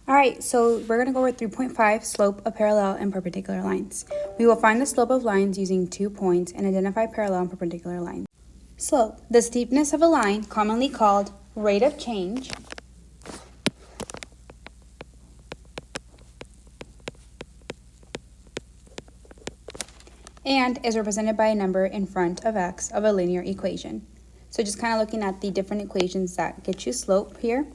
All right, so we're going to go over 3.5, slope of parallel and perpendicular lines. We will find the slope of lines using 2 points and identify parallel and perpendicular lines. Slope, the steepness of a line, commonly called rate of change, and is represented by a number in front of x of a linear equation. So just kind of looking at the different equations that get you slope here.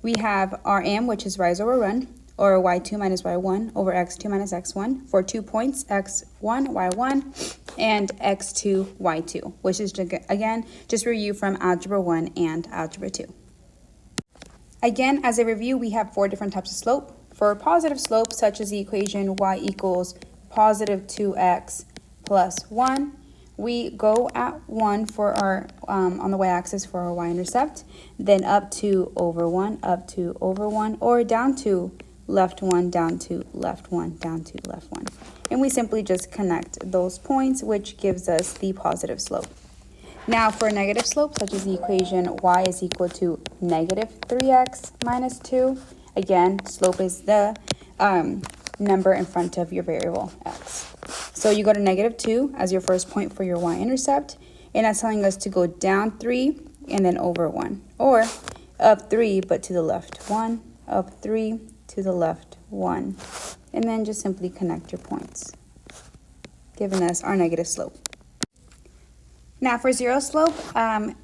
We have Rm, which is rise over run, or y2 minus y1 over x2 minus x1 for 2 points, x1, y1, and x2, y2, which is, again, just review from Algebra 1 and Algebra 2. Again, as a review, we have 4 different types of slope. For positive slope, such as the equation y equals positive 2x plus 1, we go at 1 for our, on the y-axis for our y-intercept, then up 2 over 1, up 2 over 1, or down to left 1, down to left 1, down to left 1. And we simply just connect those points, which gives us the positive slope. Now for a negative slope, such as the equation y is equal to negative 3x minus 2, again, slope is the number in front of your variable x. So you go to negative 2 as your first point for your y-intercept, and that's telling us to go down 3 and then over 1, or up 3 but to the left 1, up 3 to the left 1, and then just simply connect your points, giving us our negative slope. Now for zero slope,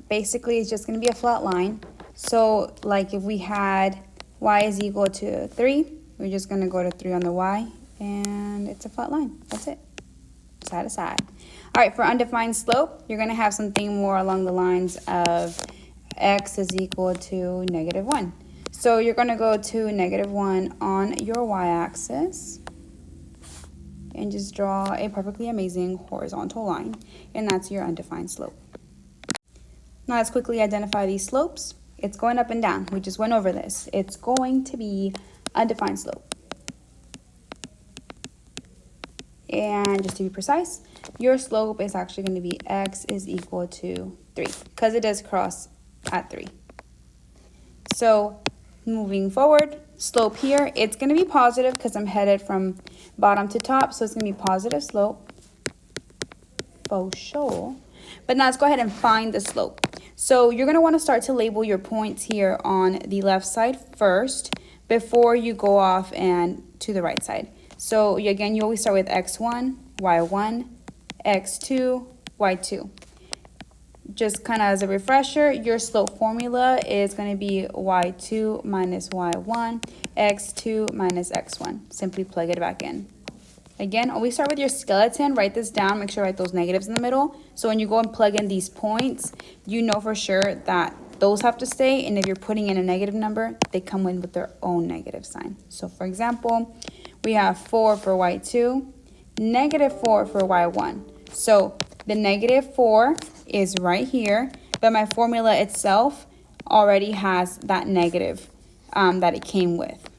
basically it's just going to be a flat line. So like if we had y is equal to 3, we're just going to go to 3 on the y, and it's a flat line. That's it. Side to side. All right, for undefined slope, you're going to have something more along the lines of x is equal to negative 1. So you're going to go to negative 1 on your y-axis and just draw a perfectly amazing horizontal line, and that's your undefined slope. Now let's quickly identify these slopes. It's going up and down. We just went over this. It's going to be undefined slope. And just to be precise, your slope is actually going to be x is equal to 3 because it does cross at 3. So moving forward, slope here, it's going to be positive because I'm headed from bottom to top. So it's going to be positive slope for sure. But now let's go ahead and find the slope. So you're going to want to start to label your points here on the left side first before you go off and to the right side. So again, you always start with x1, y1, x2, y2. Just kind of as a refresher, your slope formula is going to be y2 minus y1, x2 minus x1. Simply plug it back in. Again, always start with your skeleton. Write this down. Make sure you write those negatives in the middle. So when you go and plug in these points, you know for sure that those have to stay. And if you're putting in a negative number, they come in with their own negative sign. So for example, we have 4 for y2, negative 4 for y1. So the negative 4 is right here, but my formula itself already has that negative that it came with.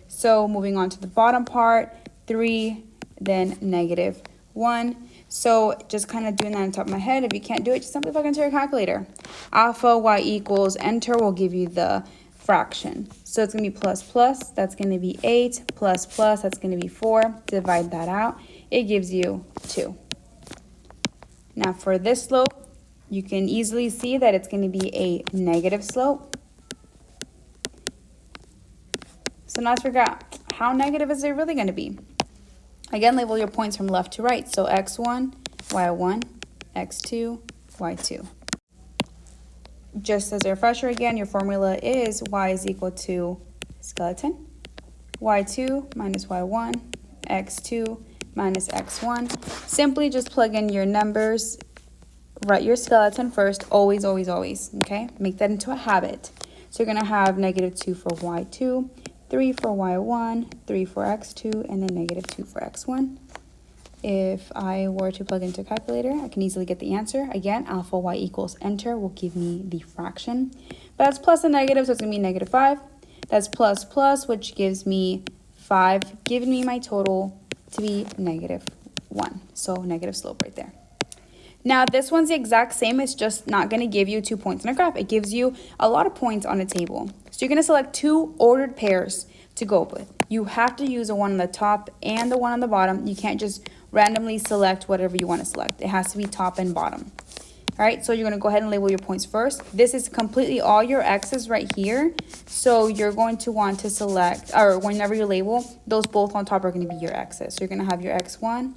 So moving on to the bottom part, 3, then negative 1. So just kind of doing that on top of my head. If you can't do it, just simply plug into your calculator. Alpha y equals enter will give you the fraction. So it's going to be plus plus, that's going to be 8, plus plus, that's going to be 4. Divide that out, it gives you 2. Now for this slope, you can easily see that it's going to be a negative slope. So now let's figure out how negative is it really going to be. Again, label your points from left to right. So x1, y1, x2, y2. Just as a refresher again, your formula is y is equal to skeleton, y2 minus y1, x2 minus x1. Simply just plug in your numbers, write your skeleton first, always, always, always, okay? Make that into a habit. So you're going to have negative 2 for y2, 3 for y1, 3 for x2, and then negative 2 for x1. If I were to plug into a calculator, I can easily get the answer. Again, alpha y equals enter will give me the fraction. But that's plus and negative, so it's going to be negative 5. That's plus plus, which gives me 5, giving me my total to be negative 1. So negative slope right there. Now, this one's the exact same. It's just not going to give you 2 points on a graph. It gives you a lot of points on a table. So you're going to select 2 ordered pairs to go with. You have to use the one on the top and the one on the bottom. You can't just randomly select whatever you want to select. It has to be top and bottom. All right, so you're going to go ahead and label your points first. This is completely all your x's right here. So you're going to want to select, or whenever you label, those both on top are going to be your x's. So you're going to have your x1,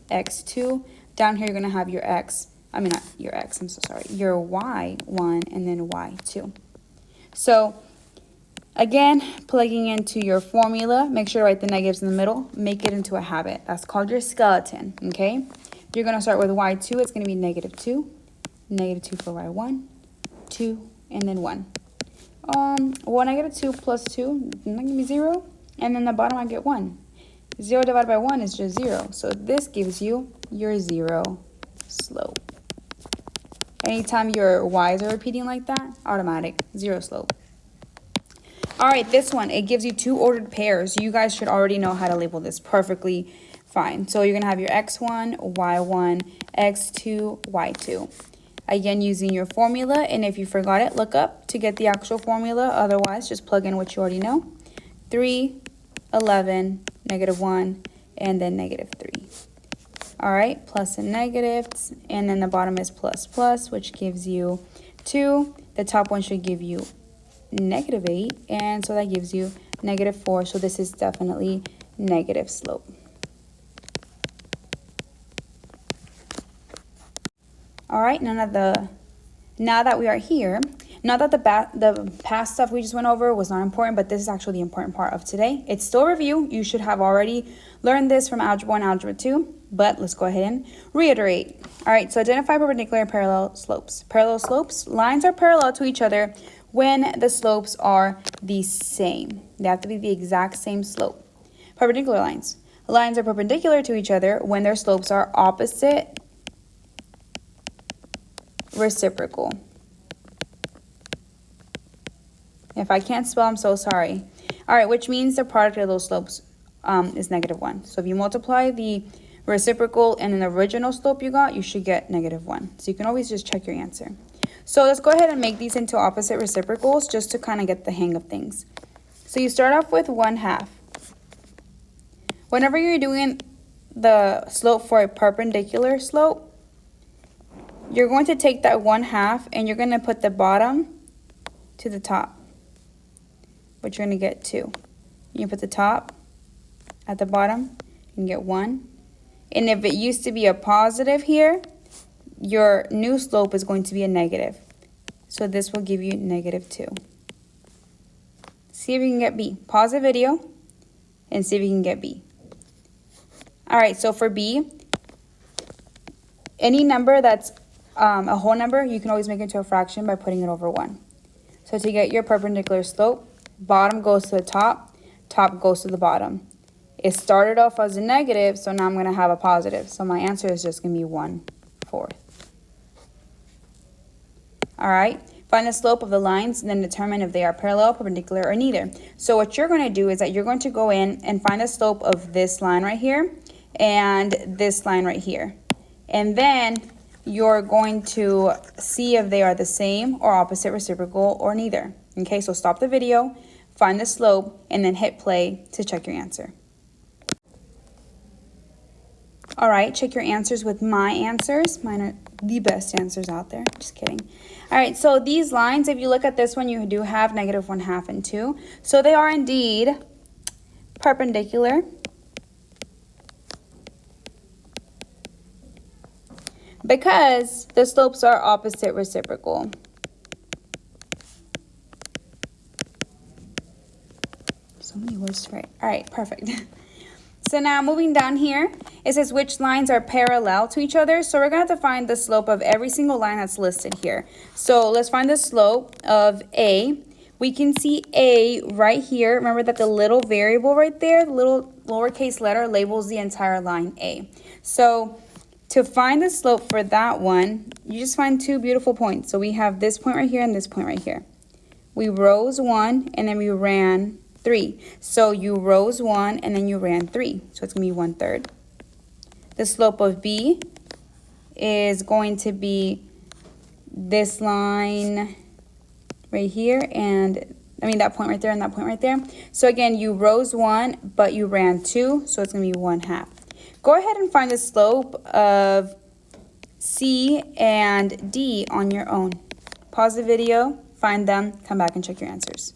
x2. Down here, you're going to have your your y1 and then y2. So again, plugging into your formula, make sure to write the negatives in the middle, make it into a habit. That's called your skeleton, okay? You're going to start with y2, it's going to be -2, -2 for y1, 2, and then 1. Well, -2 plus 2, that gives me 0, and then the bottom I get 1. 0 divided by 1 is just 0, so this gives you your 0 slope. Anytime your y's are repeating like that, automatic, 0 slope. All right, this one, it gives you 2 ordered pairs. You guys should already know how to label this perfectly fine. So you're going to have your x1, y1, x2, y2. Again, using your formula, and if you forgot it, look up to get the actual formula. Otherwise, just plug in what you already know. 3, 11, -1, and then -3. All right, plus and negatives, and then the bottom is plus plus, which gives you 2. The top one should give you -8, and so that gives you -4. So this is definitely negative slope. All right, now that we are here, not that the past stuff we just went over was not important, but this is actually the important part of today. It's still review. You should have already learned this from Algebra 1 and Algebra 2, but let's go ahead and reiterate. All right, so identify perpendicular and parallel slopes. Parallel slopes, lines are parallel to each other when the slopes are the same. They have to be the exact same slope. Perpendicular lines. Lines are perpendicular to each other when their slopes are opposite reciprocal. If I can't spell, I'm so sorry. All right, which means the product of those slopes is -1. So if you multiply the reciprocal and the original slope you got, you should get -1. So you can always just check your answer. So let's go ahead and make these into opposite reciprocals just to kind of get the hang of things. So you start off with 1/2. Whenever you're doing the slope for a perpendicular slope, you're going to take that 1/2 and you're going to put the bottom to the top, which you're going to get 2. You put the top at the bottom, you can get 1. And if it used to be a positive here, your new slope is going to be a negative. So this will give you -2. See if you can get B. Pause the video and see if you can get B. All right, so for B, any number that's a whole number, you can always make it into a fraction by putting it over 1. So to get your perpendicular slope, bottom goes to the top, top goes to the bottom. It started off as a negative, so now I'm going to have a positive. So my answer is just going to be 1/4. All right, find the slope of the lines and then determine if they are parallel, perpendicular, or neither. So what you're going to do is that you're going to go in and find the slope of this line right here and this line right here. And then you're going to see if they are the same or opposite reciprocal or neither. Okay, so stop the video, find the slope, and then hit play to check your answer. All right, check your answers with my answers. Mine are the best answers out there. Just kidding. All right, so these lines, if you look at this one, you do have -1/2 and 2. So they are indeed perpendicular. Because the slopes are opposite reciprocal. So many words to write. All right, perfect. So now moving down here, it says which lines are parallel to each other. So we're going to have to find the slope of every single line that's listed here. So let's find the slope of A. We can see A right here. Remember that the little variable right there, the little lowercase letter, labels the entire line A. So to find the slope for that one, you just find 2 beautiful points. So we have this point right here and this point right here. We rose 1 and then we ran 3. So you rose 1 and then you ran 3. So it's going to be 1/3. The slope of B is going to be this line right here, and I mean that point right there and that point right there. So again, you rose 1, but you ran 2, so it's going to be 1/2. Go ahead and find the slope of C and D on your own. Pause the video, find them, come back and check your answers.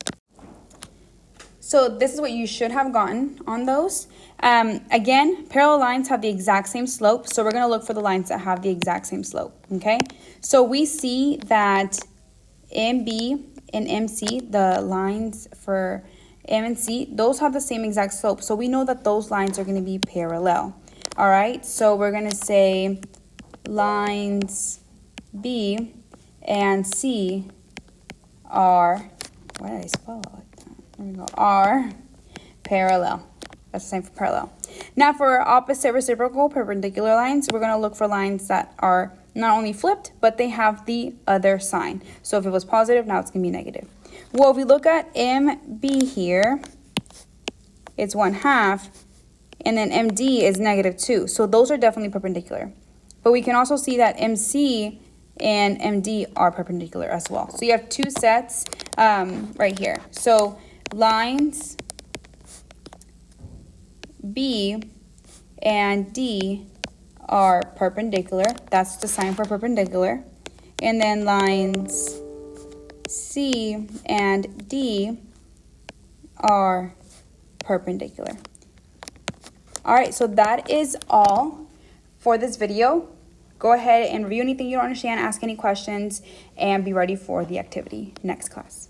So this is what you should have gotten on those. Again, parallel lines have the exact same slope, so we're going to look for the lines that have the exact same slope, okay? So we see that MB and MC, the lines for M and C, those have the same exact slope, so we know that those lines are going to be parallel. All right, so we're going to say lines B and C are, why did I spell it like that? There we go, are parallel. That's the same for parallel. Now for opposite reciprocal perpendicular lines, we're going to look for lines that are not only flipped, but they have the other sign. So if it was positive, now it's going to be negative. Well, if we look at MB here, it's 1/2, and then MD is -2. So those are definitely perpendicular. But we can also see that MC and MD are perpendicular as well. So you have two sets right here. So lines B and D are perpendicular. That's the sign for perpendicular. And then lines C and D are perpendicular. All right, so that is all for this video. Go ahead and review anything you don't understand, ask any questions, and be ready for the activity next class.